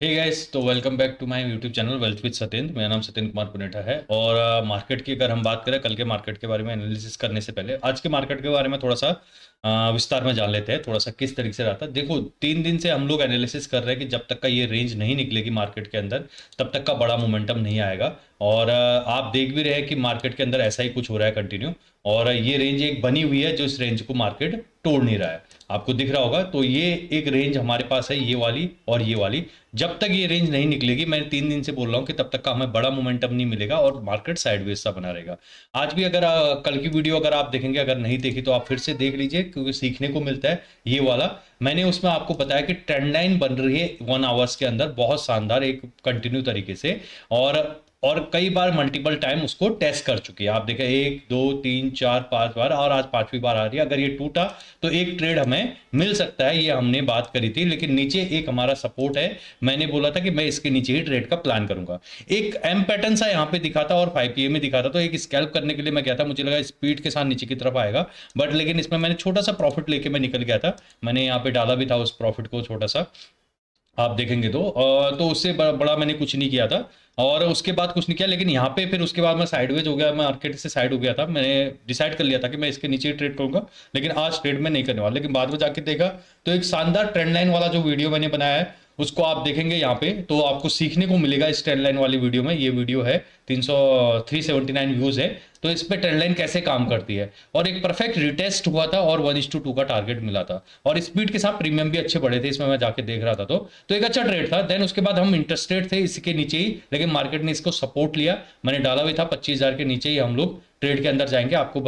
हे guys, तो welcome back to my YouTube channel wealth with Satyendra. मेरा नाम सत्येंद्र कुमार पुनेठा है। और मार्केट की अगर हम बात करें, कल के मार्केट के बारे में एनालिसिस करने से पहले आज के मार्केट के बारे में थोड़ा सा विस्तार में जान लेते हैं। थोड़ा सा किस तरीके से रहा था। देखो, 3 दिन से हम लोग एनालिसिस कर रहे हैं कि जब तक का ये रेंज नहीं निकलेगी मार्केट के अंदर, तब तक का बड़ा मोमेंटम नहीं आएगा। और आप देख भी रहे हैं कि मार्केट के अंदर ऐसा ही कुछ हो रहा है कंटिन्यू। और ये रेंज एक बनी हुई है जो इस रेंज को मार्केट तोड़ नहीं रहा है। आपको दिख रहा होगा, तो ये एक रेंज हमारे पास है, ये वाली और ये वाली। जब तक ये रेंज नहीं निकलेगी, मैं 3 दिन से बोल रहा हूँ कि तब तक का हमें बड़ा मोमेंटम नहीं मिलेगा और मार्केट साइडवेज सा बना रहेगा। आज भी अगर कल की वीडियो अगर आप देखेंगे, अगर नहीं देखी तो आप फिर से देख लीजिए, क्योंकि सीखने को मिलता है ये वाला। मैंने उसमें आपको बताया कि ट्रेंड लाइन बन रही है 1 आवर्स के अंदर, बहुत शानदार एक कंटिन्यू तरीके से। और कई बार मल्टीपल टाइम उसको टेस्ट कर चुकी है। आप देखें, 1 2 3 4 5 बार, और आज पांचवी बार आ रही है। अगर ये टूटा तो एक ट्रेड हमें मिल सकता है, ये हमने बात करी थी। लेकिन नीचे एक हमारा सपोर्ट है, मैंने बोला था कि मैं इसके नीचे ही ट्रेड का प्लान करूंगा। एक एम पैटर्न सा यहाँ पे दिखा था और 5 PM में दिखा था, तो एक स्कैल्प करने के लिए मैं गया था। मुझे लगा स्पीड के साथ नीचे की तरफ आएगा, बट लेकिन इसमें मैंने छोटा सा प्रॉफिट लेके मैं निकल गया था। मैंने यहाँ पे डाला भी था उस प्रॉफिट को छोटा सा, आप देखेंगे तो उससे बड़ा मैंने कुछ नहीं किया था। और उसके बाद कुछ नहीं किया, लेकिन यहाँ पे फिर उसके बाद मैं साइडवेज हो गया, मैं मार्केट से साइड हो गया था। मैंने डिसाइड कर लिया था कि मैं इसके नीचे ही ट्रेड करूंगा, लेकिन आज ट्रेड में नहीं करने वाला। लेकिन बाद में जाके देखा तो एक शानदार ट्रेंड लाइन वाला जो वीडियो मैंने बनाया है, उसको आप देखेंगे यहाँ पे, तो आपको सीखने को मिलेगा इस ट्रेंड लाइन वाली वीडियो में। ये वीडियो है 379 व्यूज है, तो इस पे ट्रेंड लाइन कैसे काम करती है। और एक परफेक्ट रिटेस्ट हुआ था और 1:2 का टारगेट मिला था, और स्पीड के साथ प्रीमियम भी अच्छे बढ़े थे इसमें, मैं जाके देख रहा था। तो एक अच्छा ट्रेड था। देन उसके बाद हम इंटरेस्टेड थे इसके नीचे ही, लेकिन मार्केट ने इसको सपोर्ट लिया। मैंने डाला भी था 25,000 के नीचे ही हम लोग ट्रेड के अंदर जाएंगे। आपको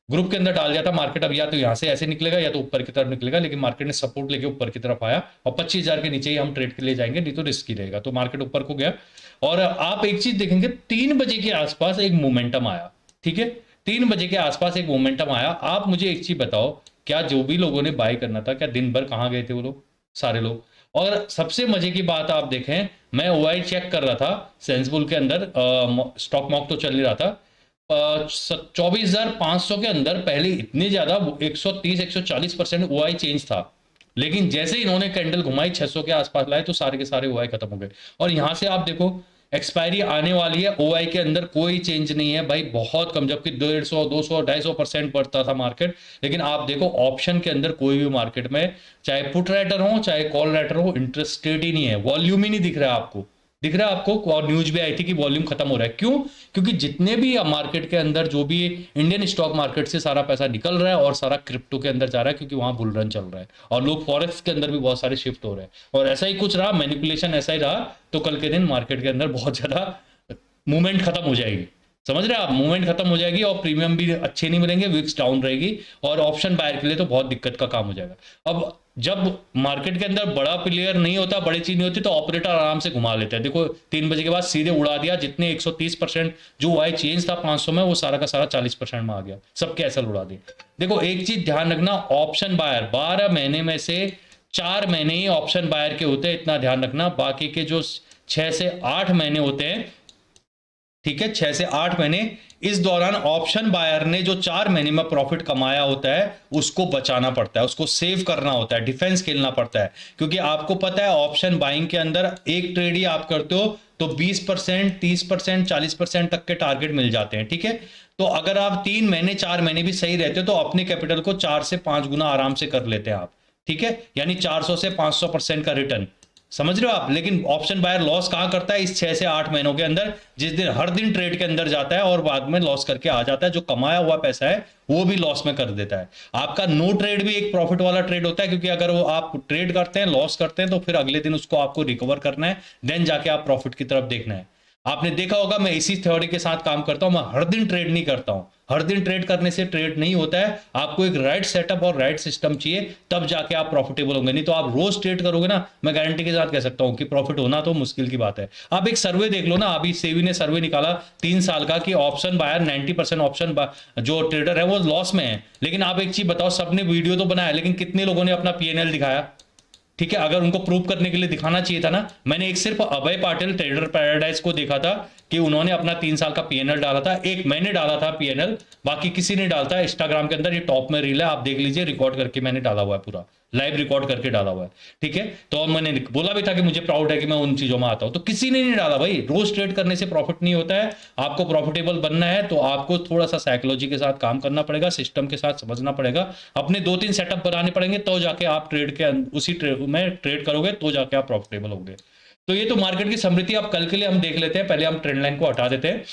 ग्रुप के अंदर डाल दिया था। मार्केट अब या तो यहाँ से ऐसे निकलेगा या तो ऊपर की तरफ निकलेगा, लेकिन मार्केट ने सपोर्ट लेके ऊपर की तरफ आया, और 25,000 के नीचे ही हम ट्रेड के लिए जाएंगे, नहीं तो रिस्की रहेगा। तो मार्केट ऊपर को गया। और आप एक चीज देखेंगे, 3 बजे के आसपास एक मोमेंटम आया। ठीक है, 3 बजे के आसपास एक मोमेंटम आया। आप मुझे एक चीज बताओ, क्या जो भी लोगों ने बाय करना था, क्या दिन भर कहाँ गए थे वो लोग, सारे लोग? और सबसे मजे की बात आप देखें, मैं ओआई चेक कर रहा था सेंसबुल के अंदर, स्टॉक मॉक तो चल ही रहा था। 24,500 के अंदर पहले इतने ज्यादा 130-140% ओआई चेंज था, लेकिन जैसे इन्होंने कैंडल घुमाई 600 के आसपास लाए, तो सारे के सारे ओआई खत्म हो गए। और यहां से आप देखो, एक्सपायरी आने वाली है, ओआई के अंदर कोई चेंज नहीं है भाई, बहुत कम। जबकि 150, 200, 250% बढ़ता था मार्केट, लेकिन आप देखो ऑप्शन के अंदर कोई भी मार्केट में, चाहे पुट राइटर हो चाहे कॉल राइटर हो, इंटरेस्टेड ही नहीं है। वॉल्यूम ही नहीं दिख रहा है आपको, दिख रहा है आपको? और न्यूज भी आई थी कि वॉल्यूम खत्म हो रहा है। क्यों? क्योंकि जितने भी मार्केट के अंदर जो भी इंडियन स्टॉक मार्केट से सारा पैसा निकल रहा है और सारा क्रिप्टो के अंदर जा रहा है, क्योंकि वहां बुल रन चल रहा है और लोग फॉरेक्स के अंदर भी बहुत सारे शिफ्ट हो रहे हैं। और ऐसा ही कुछ रहा, मैनिपुलेशन ऐसा ही रहा, तो कल के दिन मार्केट के अंदर बहुत ज्यादा मूवमेंट खत्म हो जाएगी। समझ रहे हैं आप? मूवमेंट खत्म हो जाएगी और प्रीमियम भी अच्छे नहीं मिलेंगे, विक्स डाउन रहेगी, और ऑप्शन बायर के लिए तो बहुत दिक्कत का काम हो जाएगा। अब जब मार्केट के अंदर बड़ा प्लेयर नहीं होता, बड़ी चीज नहीं होती, तो ऑपरेटर आराम से घुमा लेते हैं। देखो 3 बजे के बाद सीधे उड़ा दिया, जितने 130% जो वाई चेंज था 500 में, वो सारा का सारा 40% में आ गया, सबके ऐसा उड़ा दिया। देखो एक चीज ध्यान रखना, ऑप्शन बायर 12 महीने में से 4 महीने ही ऑप्शन बायर के होते हैं, इतना ध्यान रखना। बाकी के जो 6 से 8 महीने होते हैं, ठीक है, 6 से 8 महीने, इस दौरान ऑप्शन बायर ने जो 4 महीने में प्रॉफिट कमाया होता है, उसको बचाना पड़ता है, उसको सेव करना होता है, डिफेंस खेलना पड़ता है। क्योंकि आपको पता है ऑप्शन बाइंग के अंदर एक ट्रेड ही आप करते हो तो 20%, 30%, 40% तक के टारगेट मिल जाते हैं। ठीक है, तो अगर आप 3 महीने 4 महीने भी सही रहते हो, तो अपने कैपिटल को 4 से 5 गुना आराम से कर लेते हैं आप। ठीक है, यानी 400 से 500% का रिटर्न, समझ रहे हो आप? लेकिन ऑप्शन बायर लॉस कहां करता है? इस 6 से 8 महीनों के अंदर, जिस दिन हर दिन ट्रेड के अंदर जाता है और बाद में लॉस करके आ जाता है, जो कमाया हुआ पैसा है वो भी लॉस में कर देता है। आपका नो ट्रेड भी एक प्रॉफिट वाला ट्रेड होता है, क्योंकि अगर वो आप ट्रेड करते हैं, लॉस करते हैं, तो फिर अगले दिन उसको आपको रिकवर करना है, देन जाके आप प्रॉफिट की तरफ देखना है। आपने देखा होगा, मैं इसी थ्योरी के साथ काम करता हूं, मैं हर दिन ट्रेड नहीं करता हूं। हर दिन ट्रेड करने से ट्रेड नहीं होता है, आपको एक राइट सेटअप और राइट सिस्टम चाहिए, तब जाके आप प्रॉफिटेबल होंगे। नहीं तो आप रोज ट्रेड करोगे ना, मैं गारंटी के साथ कह सकता हूं कि प्रॉफिट होना तो मुश्किल की बात है। आप एक सर्वे देख लो ना, अभी सेबी ने सर्वे निकाला 3 साल का, कि ऑप्शन बायर 90% ऑप्शन जो ट्रेडर है वो लॉस में है। लेकिन आप एक चीज बताओ, सबने वीडियो तो बनाया, लेकिन कितने लोगों ने अपना पीएनएल दिखाया? ठीक है, अगर उनको प्रूव करने के लिए दिखाना चाहिए था ना। मैंने एक सिर्फ अभय पाटिल ट्रेडर पैराडाइज को देखा था कि उन्होंने अपना 3 साल का पीएनएल डाला था, एक मैंने डाला था पीएनएल, बाकी किसी ने डालता है। इंस्टाग्राम के अंदर ये टॉप में रील है, आप देख लीजिए, रिकॉर्ड करके मैंने डाला हुआ है पूरा। लाइव रिकॉर्ड करके डाला हुआ है, ठीक है। तो मैंने बोला भी था कि मुझे प्राउड है कि मैं उन चीजों में आता हूं, तो किसी ने नहीं डाला भाई। रोज ट्रेड करने से प्रॉफिट नहीं होता है। आपको प्रॉफिटेबल बनना है तो आपको थोड़ा सा साइकोलॉजी के साथ काम करना पड़ेगा, सिस्टम के साथ समझना पड़ेगा, अपने 2-3 सेटअप बनाने पड़ेंगे, तो जाके आप ट्रेड के उसी ट्रेड में ट्रेड करोगे, तो जाके आप प्रॉफिटेबल होंगे। तो ये तो मार्केट की समृद्धि आप कल के लिए हम देख लेते हैं, पहले हम ट्रेंड लाइन को हटा देते हैं,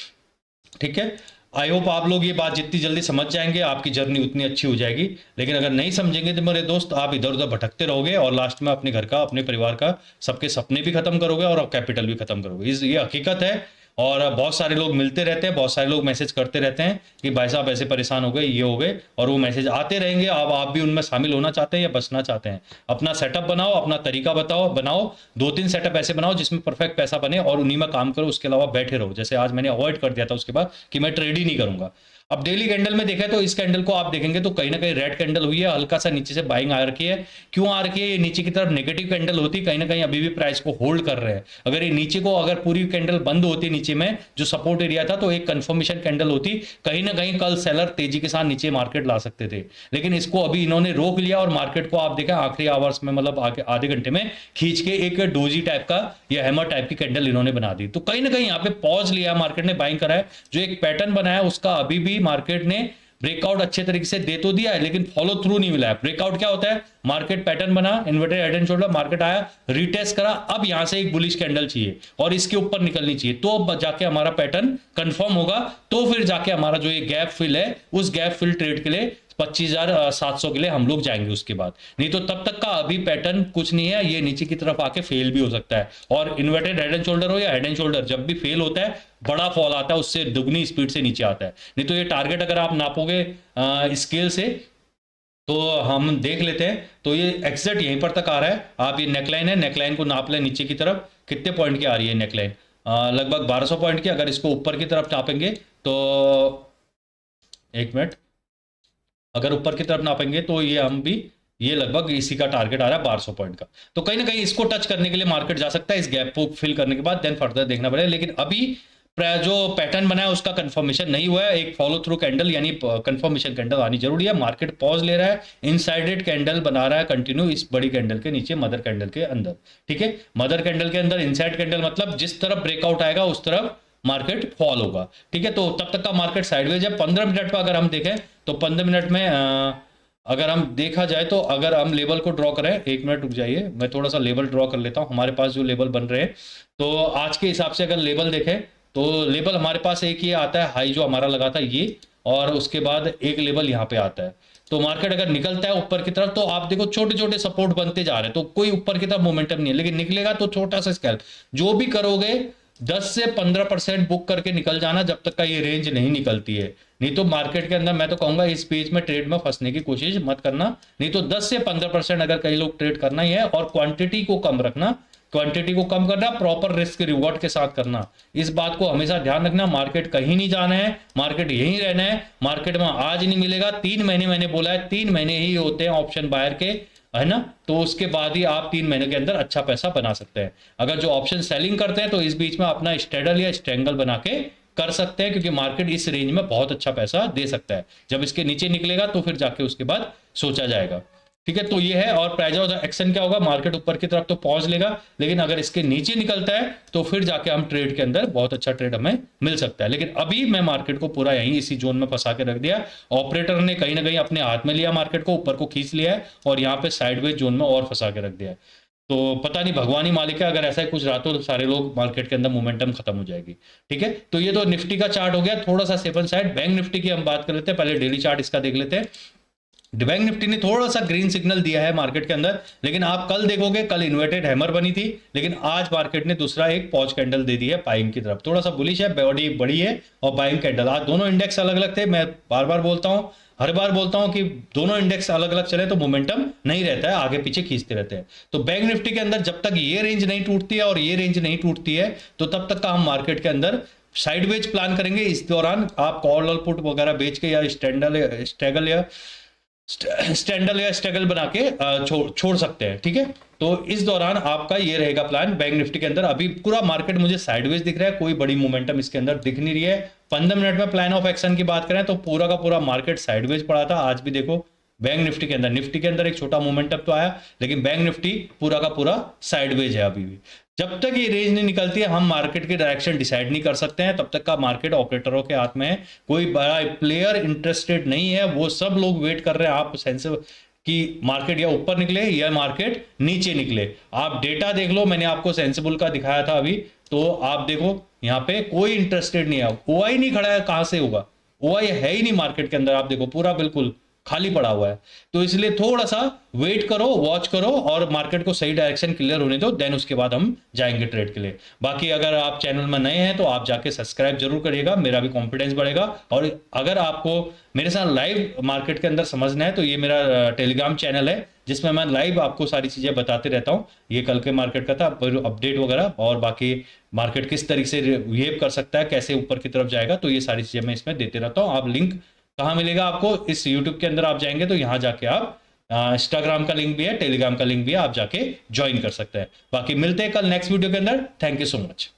ठीक है। आई होप आप लोग ये बात जितनी जल्दी समझ जाएंगे आपकी जर्नी उतनी अच्छी हो जाएगी। लेकिन अगर नहीं समझेंगे तो मेरे दोस्त आप इधर उधर भटकते रहोगे और लास्ट में अपने घर का, अपने परिवार का, सबके सपने भी खत्म करोगे और कैपिटल भी खत्म करोगे। ये हकीकत है। और बहुत सारे लोग मिलते रहते हैं, बहुत सारे लोग मैसेज करते रहते हैं कि भाई साहब ऐसे परेशान हो गए, ये हो गए, और वो मैसेज आते रहेंगे। अब आप भी उनमें शामिल होना चाहते हैं या बचना चाहते हैं, अपना सेटअप बनाओ, अपना तरीका बनाओ, 2-3 सेटअप ऐसे बनाओ जिसमें परफेक्ट पैसा बने और उन्हीं में काम करो, उसके अलावा बैठे रहो। जैसे आज मैंने अवॉइड कर दिया था उसके बाद कि मैं ट्रेड ही नहीं करूंगा। अब डेली कैंडल में देखा तो इस कैंडल को आप देखेंगे तो कहीं ना कहीं रेड कैंडल हुई है, हल्का सा नीचे से बाइंग आ रखी है। क्यों आ रखी है? ये नीचे की तरफ नेगेटिव कैंडल होती, कहीं ना कहीं अभी भी प्राइस को होल्ड कर रहे हैं। अगर ये नीचे को, अगर पूरी कैंडल बंद होती नीचे में जो सपोर्ट एरिया था, तो एक कंफर्मेशन कैंडल होती, कहीं ना कहीं कल सेलर तेजी के साथ नीचे मार्केट ला सकते थे। लेकिन इसको अभी इन्होंने रोक लिया और मार्केट को आप देखा आखिरी आवर्स में, मतलब आधे घंटे में खींच के एक डोजी टाइप का या हैमर टाइप की कैंडल इन्होंने बना दी। तो कहीं ना कहीं यहाँ पे पॉज लिया मार्केट ने, बाइंग करा है। जो एक पैटर्न बनाया उसका अभी भी मार्केट ने ब्रेकआउट अच्छे तरीके से दे तो दिया है, लेकिन फॉलो थ्रू नहीं मिला है। ब्रेकआउट क्या होता है? मार्केट पैटर्न बना, inverted head and shoulder, market आया, रिटेस्ट करा, अब यहां से एक बुलिश कैंडल चाहिए और इसके ऊपर निकलनी चाहिए, तो अब जाके हमारा पैटर्न कंफर्म होगा। तो फिर जाके हमारा जो ये गैप फिल है, उस गैप फिल ट्रेड के लिए 25,700 के लिए हम लोग जाएंगे उसके बाद। नहीं तो तब तक का अभी पैटर्न कुछ नहीं है, ये नीचे की तरफ आके फेल भी हो सकता है। और इन्वर्टेड हेड एंड शोल्डर हो या हेड एंड शोल्डर, जब भी फेल होता है बड़ा फॉल आता है, उससे दुगनी स्पीड से नीचे आता है। नहीं तो ये टारगेट अगर आप नापोगे स्केल से तो हम देख लेते हैं, तो ये एग्जैक्ट यहीं पर तक आ रहा है। आप ये नेकलाइन है, नेकलाइन को नाप लें नीचे की तरफ, कितने पॉइंट की आ रही है नेकलाइन? लगभग 1200 पॉइंट की। अगर इसको ऊपर की तरफ नापेंगे तो 1 मिनट, अगर ऊपर की तरफ नापेंगे तो ये हम भी, ये लगभग इसी का टारगेट आ रहा है 1200 पॉइंट का। तो कहीं ना कहीं इसको टच करने के लिए मार्केट जा सकता है, इस गैप को फिल करने के बाद देन फर्दर देखना पड़ेगा। लेकिन अभी जो पैटर्न बना है उसका कंफर्मेशन नहीं हुआ है। एक फॉलो थ्रू कैंडल यानी कंफर्मेशन कैंडल आनी जरूरी है। मार्केट पॉज ले रहा है, इनसाइडेड कैंडल बना रहा है कंटिन्यू इस बड़ी कैंडल के नीचे, मदर कैंडल के अंदर, ठीक है। मदर कैंडल के अंदर इनसाइड कैंडल मतलब जिस तरफ ब्रेकआउट आएगा उस तरफ मार्केट फॉल होगा, ठीक है। तो तब तक का मार्केट साइडवेज है। 15 मिनट का अगर हम देखें तो 15 मिनट में अगर हम देखा जाए तो अगर हम लेवल को ड्रॉ करें, 1 मिनट रुक जाइए, मैं थोड़ा सा लेवल ड्रॉ कर लेता हूं। हमारे पास जो लेवल बन रहे हैं, तो आज के हिसाब से अगर लेवल देखें तो लेवल हमारे पास एक ये आता है, हाई जो हमारा लगा था ये, और उसके बाद एक लेवल यहाँ पे आता है। तो मार्केट अगर निकलता है ऊपर की तरफ तो आप देखो छोटे छोटे सपोर्ट बनते जा रहे हैं, तो कोई ऊपर की तरफ मोमेंटम नहीं है। लेकिन निकलेगा तो छोटा सा स्कैल्प, जो भी करोगे 10 से 15% बुक करके निकल जाना, जब तक का ये रेंज नहीं निकलती है। नहीं तो मार्केट के अंदर मैं तो कहूंगा इस पेज में ट्रेड में फंसने की कोशिश मत करना। नहीं तो 10 से 15% अगर कई लोग ट्रेड करना ही है, और क्वांटिटी को कम रखना, क्वांटिटी को कम करना, प्रॉपर रिस्क रिवॉर्ड के साथ करना। इस बात को हमेशा ध्यान रखना। मार्केट कहीं नहीं जाना है, मार्केट यहीं रहना है। मार्केट में आज नहीं मिलेगा, 3 महीने मैंने बोला है, 3 महीने ही होते हैं ऑप्शन बायर के, है ना। तो उसके बाद ही आप 3 महीने के अंदर अच्छा पैसा बना सकते हैं। अगर जो ऑप्शन सेलिंग करते हैं तो इस बीच में अपना स्ट्रेडल या स्ट्रेंगल बना के कर सकते हैं, क्योंकि मार्केट इस रेंज में बहुत अच्छा पैसा दे सकता है। जब इसके नीचे निकलेगा तो फिर जाके उसके बाद सोचा जाएगा, ठीक है। तो ये है। और प्राइस ऑफ एक्शन क्या होगा? मार्केट ऊपर की तरफ तो पॉज लेगा, लेकिन अगर इसके नीचे निकलता है तो फिर जाके हम ट्रेड के अंदर बहुत अच्छा ट्रेड हमें मिल सकता है। लेकिन अभी मैं मार्केट को पूरा यहीं इसी जोन में फंसा के रख दिया। ऑपरेटर ने कहीं ना कहीं अपने हाथ में लिया, मार्केट को ऊपर को खींच लिया है और यहाँ पे साइडवेज जोन में और फंसा के रख दिया है। तो पता नहीं, भगवान ही मालिक है। अगर ऐसा ही कुछ रहा तो सारे लोग मार्केट के अंदर मोमेंटम खत्म हो जाएगी, ठीक है। तो ये तो निफ्टी का चार्ट हो गया, थोड़ा सा सेवन साइड। बैंक निफ्टी की हम बात कर लेते हैं, पहले डेली चार्ट इसका देख लेते हैं। बैंक निफ्टी ने थोड़ा सा ग्रीन सिग्नल दिया है मार्केट के अंदर, लेकिन आप कल देखोगे, कल इन्वर्टेड हैमर बनी थी, लेकिन आज मार्केट ने दूसरा एक पॉज कैंडल दे दी है बाइंग की तरफ। थोड़ा सा बुलिश है, बॉडी बड़ी है और बाइंग कैंडल। आज दोनों इंडेक्स अलग अलग थे। मैं बार बार बोलता हूं, हर बार बोलता हूं कि दोनों इंडेक्स अलग अलग चले तो मोमेंटम नहीं रहता है, आगे पीछे खींचते रहते हैं। तो बैंक निफ्टी के अंदर जब तक ये रेंज नहीं टूटती है और ये रेंज नहीं टूटती है, तो तब तक का हम मार्केट के अंदर साइडवेज प्लान करेंगे। इस दौरान आप कॉल और पुट वगैरह बेच के या स्टैंडल या स्ट्रगल बना के छोड़ सकते हैं, ठीक है। तो इस दौरान आपका ये रहेगा प्लान बैंक निफ्टी के अंदर। अभी पूरा मार्केट मुझे साइडवेज दिख रहा है, कोई बड़ी मोमेंटम इसके अंदर दिख नहीं रही है। 15 मिनट में प्लान ऑफ एक्शन की बात करें तो पूरा का पूरा मार्केट साइडवेज पड़ा था। आज भी देखो बैंक निफ्टी के अंदर, निफ्टी के अंदर एक छोटा मोमेंटम तो आया, लेकिन बैंक निफ्टी पूरा का पूरा साइडवेज है अभी भी। जब तक ये रेंज नहीं निकलती है हम मार्केट की डायरेक्शन डिसाइड नहीं कर सकते हैं, तब तक का मार्केट ऑपरेटरों के हाथ में है। कोई बड़ा प्लेयर इंटरेस्टेड नहीं है, वो सब लोग वेट कर रहे हैं आप सेंस कि मार्केट या ऊपर निकले या मार्केट नीचे निकले। आप डेटा देख लो, मैंने आपको सेंसिबल का दिखाया था अभी, तो आप देखो यहाँ पे कोई इंटरेस्टेड नहीं है, ओआई नहीं खड़ा है, कहां से होगा, ओआई है ही नहीं मार्केट के अंदर, आप देखो पूरा बिल्कुल खाली पड़ा हुआ है। तो इसलिए थोड़ा सा वेट करो, वॉच करो और मार्केट को सही डायरेक्शन क्लियर होने दो, देन उसके बाद हम जाएंगे ट्रेड के लिए। बाकी अगर आप चैनल में नए हैं तो आप जाके सब्सक्राइब जरूर करिएगा, मेरा भी कॉन्फिडेंस बढ़ेगा। और अगर आपको मेरे साथ लाइव मार्केट के अंदर समझना है तो ये मेरा टेलीग्राम चैनल है, जिसमें मैं लाइव आपको सारी चीजें बताते रहता हूँ। ये कल के मार्केट का था अपडेट वगैरह, और बाकी मार्केट किस तरीके से बिहेव कर सकता है, कैसे ऊपर की तरफ जाएगा, तो ये सारी चीजें मैं इसमें देते रहता हूँ। आप लिंक कहाँ मिलेगा आपको, इस यूट्यूब के अंदर आप जाएंगे तो यहाँ जाके आप इंस्टाग्राम का लिंक भी है, टेलीग्राम का लिंक भी है, आप जाके ज्वाइन कर सकते हैं। बाकी मिलते हैं कल नेक्स्ट वीडियो के अंदर। Thank you so much.